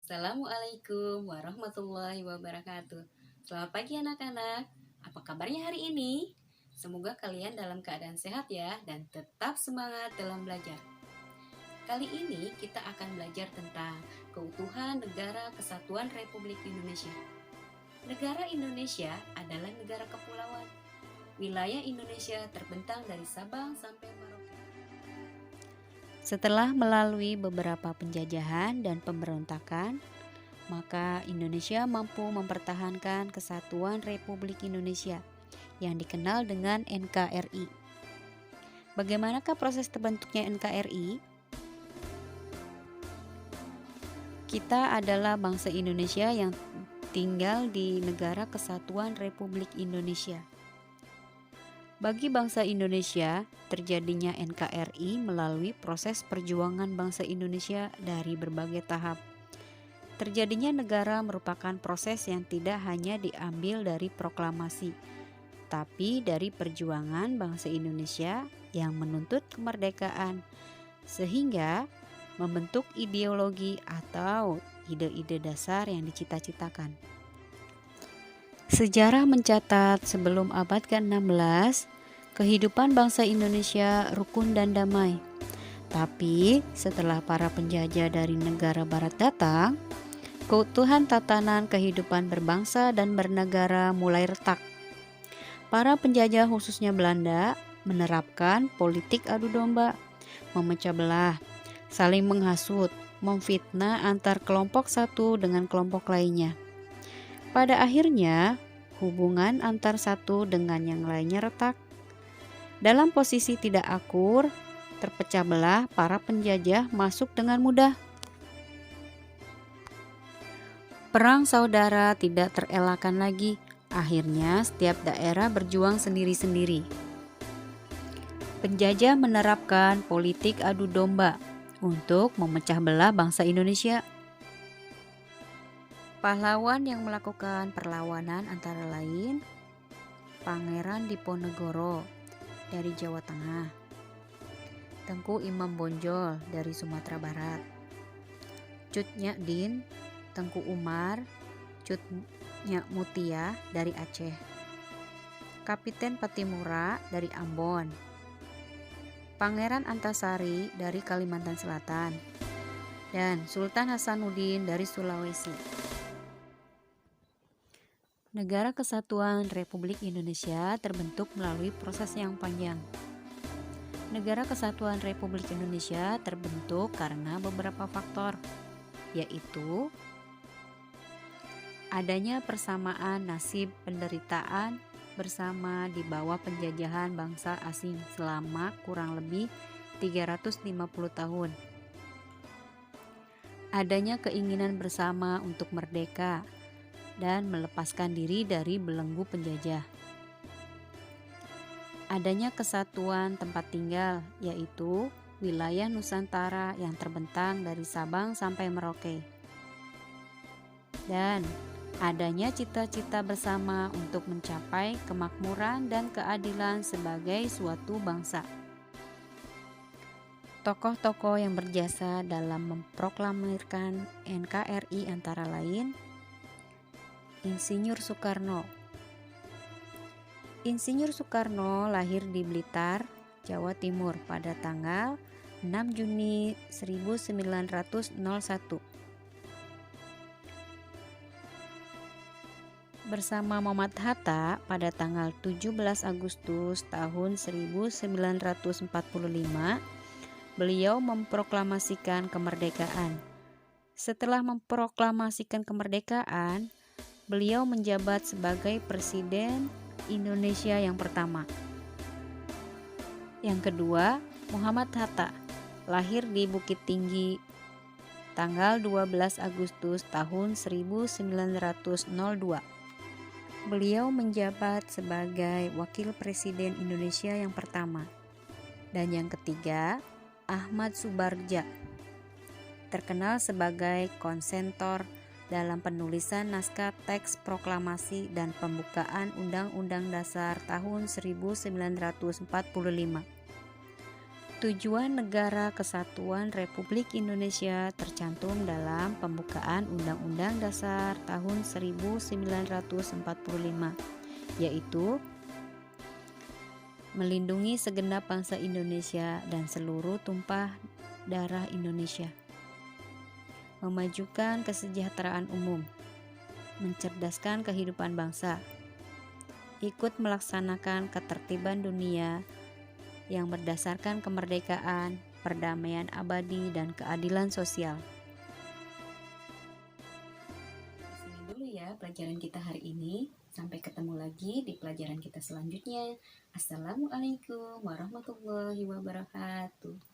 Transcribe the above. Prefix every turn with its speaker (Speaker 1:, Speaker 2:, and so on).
Speaker 1: Assalamualaikum warahmatullahi wabarakatuh. Selamat pagi anak-anak. Apa kabarnya hari ini? Semoga kalian dalam keadaan sehat ya dan tetap semangat dalam belajar. Kali ini kita akan belajar tentang keutuhan Negara Kesatuan Republik Indonesia. Negara Indonesia adalah negara kepulauan. Wilayah Indonesia terbentang dari Sabang sampai Merauke. Setelah melalui beberapa penjajahan dan pemberontakan, maka Indonesia mampu mempertahankan kesatuan Republik Indonesia yang dikenal dengan NKRI. Bagaimanakah proses terbentuknya NKRI? Kita adalah bangsa Indonesia yang tinggal di Negara Kesatuan Republik Indonesia. Bagi bangsa Indonesia, terjadinya NKRI melalui proses perjuangan bangsa Indonesia dari berbagai tahap. Terjadinya negara merupakan proses yang tidak hanya diambil dari proklamasi, tapi dari perjuangan bangsa Indonesia yang menuntut kemerdekaan, sehingga membentuk ideologi atau ide-ide dasar yang dicita-citakan. Sejarah mencatat sebelum abad ke-16, kehidupan bangsa Indonesia rukun dan damai. Tapi setelah para penjajah dari negara barat datang, keutuhan tatanan kehidupan berbangsa dan bernegara mulai retak. Para penjajah khususnya Belanda menerapkan politik adu domba, memecah belah, saling menghasut, memfitnah antar kelompok satu dengan kelompok lainnya. Pada akhirnya, hubungan antar satu dengan yang lainnya retak. Dalam posisi tidak akur, terpecah belah, para penjajah masuk dengan mudah. Perang saudara tidak terelakkan lagi. Akhirnya, setiap daerah berjuang sendiri-sendiri. Penjajah menerapkan politik adu domba untuk memecah belah bangsa Indonesia. Pahlawan yang melakukan perlawanan antara lain Pangeran Diponegoro dari Jawa Tengah, Tengku Imam Bonjol dari Sumatera Barat, Cut Nyak Din, Tengku Umar, Cut Nyak Mutia dari Aceh, Kapiten Patimura dari Ambon, Pangeran Antasari dari Kalimantan Selatan, dan Sultan Hasanuddin dari Sulawesi. Negara Kesatuan Republik Indonesia terbentuk melalui proses yang panjang. Negara Kesatuan Republik Indonesia terbentuk karena beberapa faktor, yaitu adanya persamaan nasib penderitaan bersama di bawah penjajahan bangsa asing selama kurang lebih 350 tahun. Adanya keinginan bersama untuk merdeka dan melepaskan diri dari belenggu penjajah. Adanya kesatuan tempat tinggal, yaitu wilayah Nusantara yang terbentang dari Sabang sampai Merauke. Dan adanya cita-cita bersama untuk mencapai kemakmuran dan keadilan sebagai suatu bangsa. Tokoh-tokoh yang berjasa dalam memproklamirkan NKRI antara lain Insinyur Soekarno. Insinyur Soekarno lahir di Blitar, Jawa Timur pada tanggal 6 Juni 1901. Bersama Muhammad Hatta pada tanggal 17 Agustus tahun 1945, beliau memproklamasikan kemerdekaan. Setelah memproklamasikan kemerdekaan, beliau menjabat sebagai Presiden Indonesia yang pertama. Yang kedua, Muhammad Hatta lahir di Bukit Tinggi tanggal 12 Agustus tahun 1902. Beliau menjabat sebagai Wakil Presiden Indonesia yang pertama. Dan yang ketiga, Ahmad Subarja, terkenal sebagai konsentor dalam penulisan naskah teks proklamasi dan pembukaan Undang-Undang Dasar tahun 1945. Tujuan Negara Kesatuan Republik Indonesia tercantum dalam pembukaan Undang-Undang Dasar tahun 1945, yaitu melindungi segenap bangsa Indonesia dan seluruh tumpah darah Indonesia, memajukan kesejahteraan umum, mencerdaskan kehidupan bangsa, ikut melaksanakan ketertiban dunia yang berdasarkan kemerdekaan, perdamaian abadi, dan keadilan sosial. Sini dulu ya pelajaran kita hari ini. Sampai ketemu lagi di pelajaran kita selanjutnya. Assalamualaikum warahmatullahi wabarakatuh.